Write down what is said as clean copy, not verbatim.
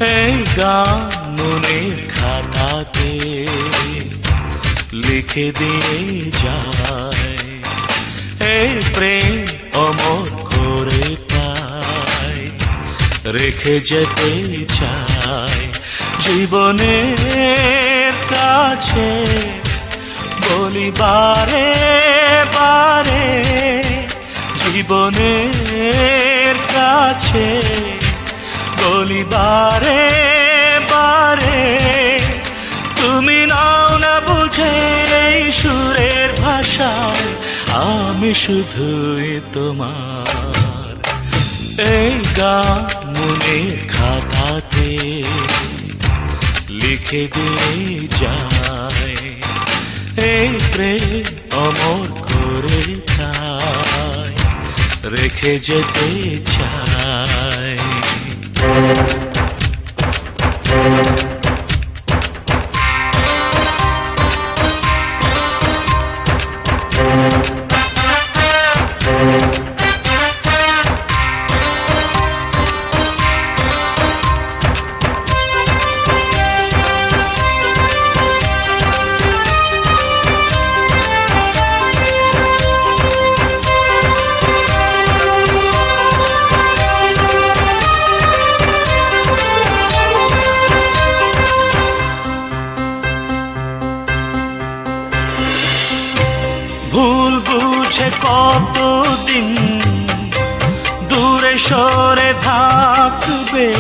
এই গান মনের খাতাতে লিখে দিয়ে যায়, এই প্রেম অমর করে তাই রেখে যেতে চাই। জীবনের কাছে বলি বারে বারে, জীবনের কাছে বলি বারে বারে, তুমি নাও না বুঝে এই সুরের ভাষায়, আমি শুধুই তোমার। এই গান মনের খাতাতে লিখে দিয়ে যায়, এই প্রেম অমর করে তাই রেখে যেতে চাই। ভুল বুঝে কতদিন দূরে সরে থাকবে।